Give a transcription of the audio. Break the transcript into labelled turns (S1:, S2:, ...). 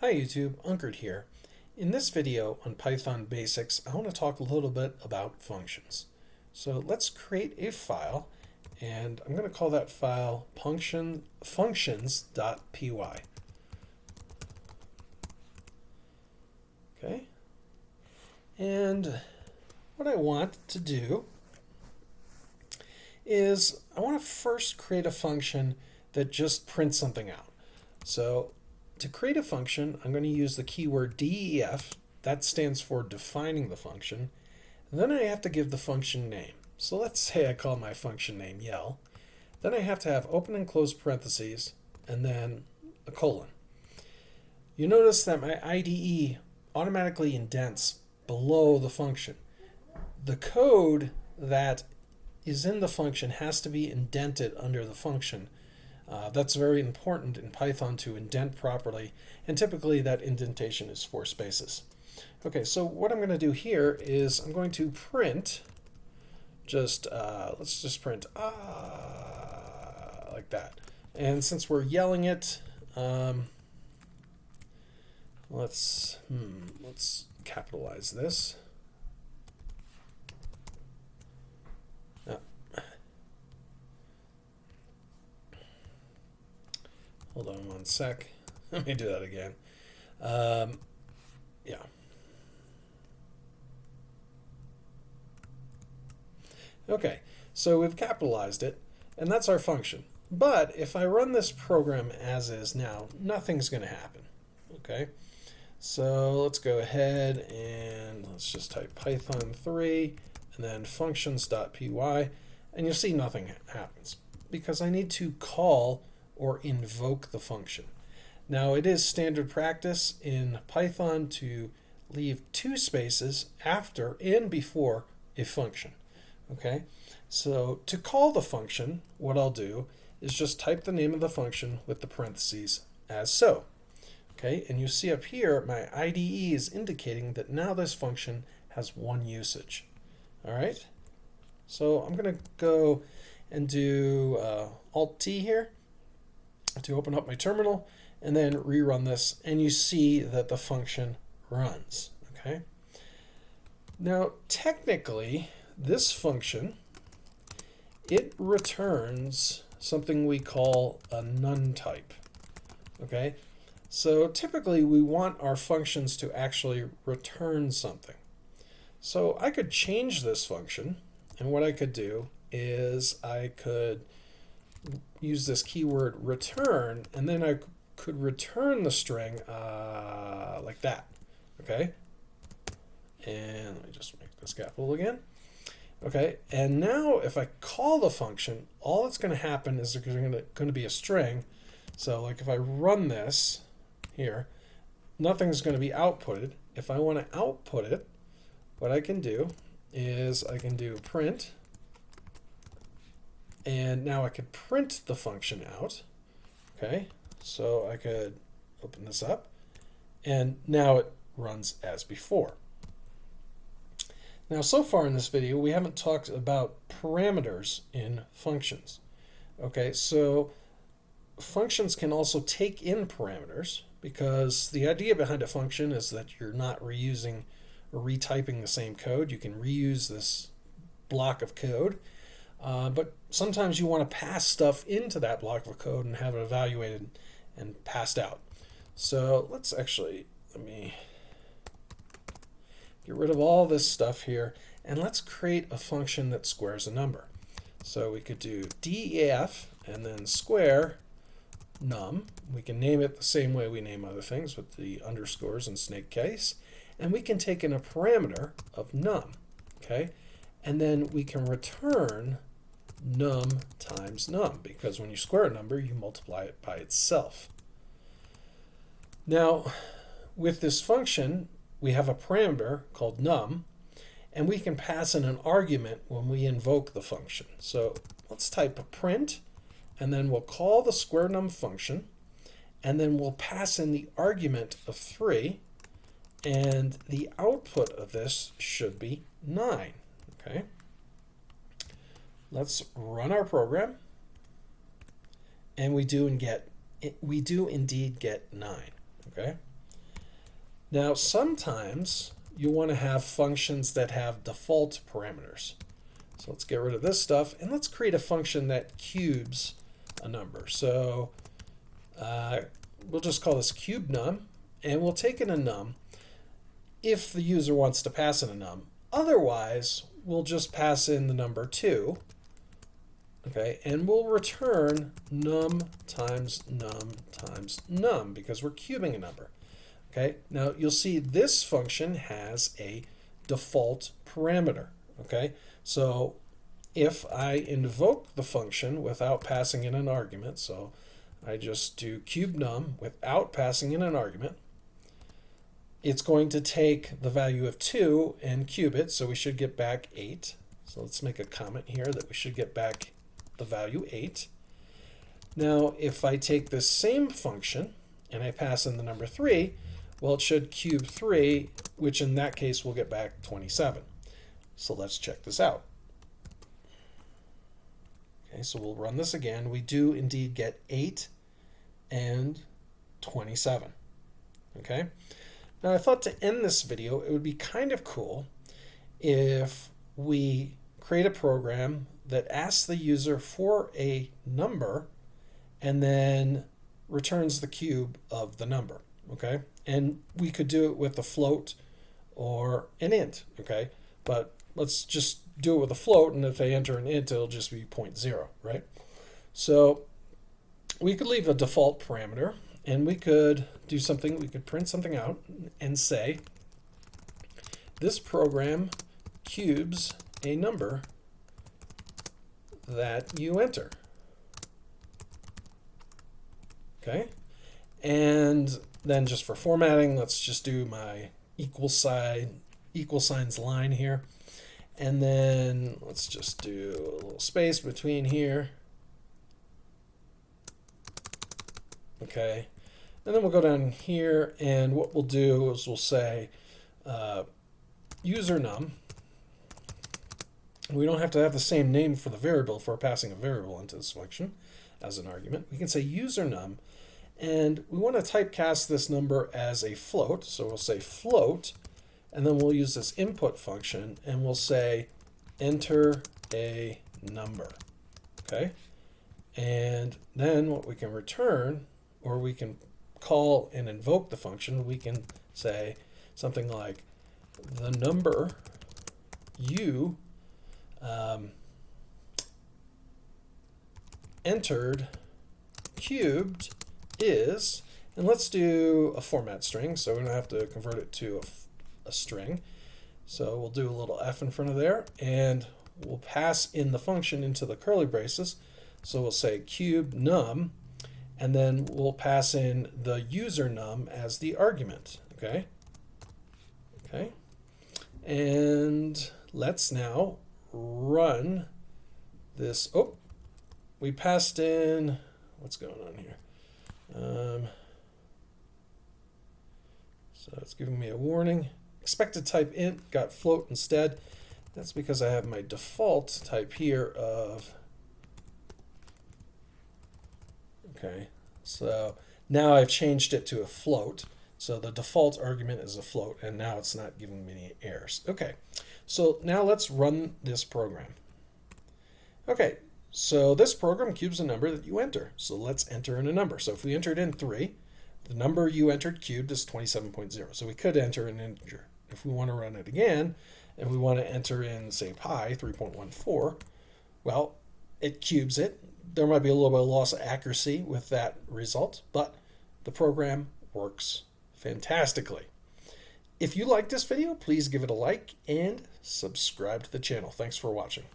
S1: Hi YouTube, Unkert here. In this video on Python Basics, I want to talk a little bit about functions. So let's create a file, and I'm going to call that file functions.py. Okay, and what I want to do is I want to first create a function that just prints something out. So to create a function, I'm going to use the keyword def. That stands for defining the function. And then I have to give the function name. So let's say I call my function name yell. Then I have to have open and close parentheses and then a colon. You notice that my IDE automatically indents below the function. The code that is in the function has to be indented under the function. That's very important in Python to indent properly, and typically that indentation is 4 spaces. Okay, so what I'm going to do here is I'm going to print let's just print like that. And since we're yelling it, let's capitalize this. Hold on one sec. Let me do that again. Yeah. Okay, so we've capitalized it, and that's our function. But if I run this program as is now, nothing's going to happen. Okay, so let's go ahead and let's just type Python 3 and then functions.py, and you'll see nothing happens because I need to call or invoke the function. Now it is standard practice in Python to leave 2 spaces after and before a function. Okay, so to call the function, what I'll do is just type the name of the function with the parentheses as so. Okay, and you see up here my IDE is indicating that now this function has 1 usage. All right, so I'm going to go and do Alt-T here to open up my terminal and then rerun this, and you see that the function runs. Okay, now technically this function, it returns something we call a none type. Okay, so typically we want our functions to actually return something. So I could change this function, and what I could do is I could use this keyword return, and then I could return the string like that. Okay, and let me just make this capital again. Okay, and now if I call the function, all that's going to happen is there's going to be a string. So like if I run this here, nothing's going to be outputted. If I want to output it, what I can do is I can do print, and now I could print the function out. Okay, so I could open this up, and now it runs as before. Now, so far in this video, we haven't talked about parameters in functions. Okay, so functions can also take in parameters, because the idea behind a function is that you're not reusing or retyping the same code. You can reuse this block of code, but sometimes you want to pass stuff into that block of code and have it evaluated and passed out. So let me get rid of all this stuff here, and let's create a function that squares a number. So we could do def and then square num. We can name it the same way we name other things with the underscores and snake case, and we can take in a parameter of num. Okay, and then we can return num times num, because when you square a number, you multiply it by itself. Now, with this function, we have a parameter called num, and we can pass in an argument when we invoke the function. So let's type a print, and then we'll call the square num function, and then we'll pass in the argument of 3, and the output of this should be 9. Okay, let's run our program, and we do indeed get 9. Okay, Now, sometimes you want to have functions that have default parameters. So let's get rid of this stuff, and let's create a function that cubes a number. So we'll just call this cube num, and we'll take in a num if the user wants to pass in a num. Otherwise, we'll just pass in the number 2, okay, and we'll return num times num times num because we're cubing a number. Okay, now you'll see this function has a default parameter. Okay, so if I invoke the function without passing in an argument, so I just do cube num without passing in an argument, it's going to take the value of 2 and cube it, so we should get back 8. So let's make a comment here that we should get back the value 8. Now, if I take this same function and I pass in the number 3, well, it should cube 3, which in that case will get back 27. So let's check this out. Okay, so we'll run this again. We do indeed get 8 and 27. Okay. Now I thought to end this video, it would be kind of cool if we create a program that asks the user for a number and then returns the cube of the number. Okay, and we could do it with a float or an int. Okay, but let's just do it with a float, and if they enter an int, it'll just be 0.0, right? So we could leave a default parameter, and we could do something. We could print something out and say this program cubes a number that you enter. Okay, and then just for formatting, let's just do my equal signs line here. And then let's just do a little space between here. Okay. And then we'll go down here, and what we'll do is we'll say user num. We don't have to have the same name for the variable if we're passing a variable into this function as an argument. We can say user num. And we want to typecast this number as a float. So we'll say float, and then we'll use this input function, and we'll say enter a number. Okay? And then what we can return, or we can call and invoke the function, we can say something like the number you entered cubed is, and let's do a format string, so we don't have to convert it to a string. So we'll do a little f in front of there, and we'll pass in the function into the curly braces. So we'll say cube num, and then we'll pass in the user num as the argument. Okay. Okay. And let's now run this. Oh, we passed in, what's going on here? So it's giving me a warning. Expected type int got float instead. That's because I have my default type here of, okay, so now I've changed it to a float. So the default argument is a float, and now it's not giving me any errors. Okay, so now let's run this program. Okay, so this program cubes a number that you enter. So let's enter in a number. So if we entered in 3, the number you entered cubed is 27.0. So we could enter an integer. If we want to run it again, and we want to enter in, say, pi, 3.14, well, it cubes it. There might be a little bit of loss of accuracy with that result, but the program works fantastically. If you like this video, please give it a like and subscribe to the channel. Thanks for watching.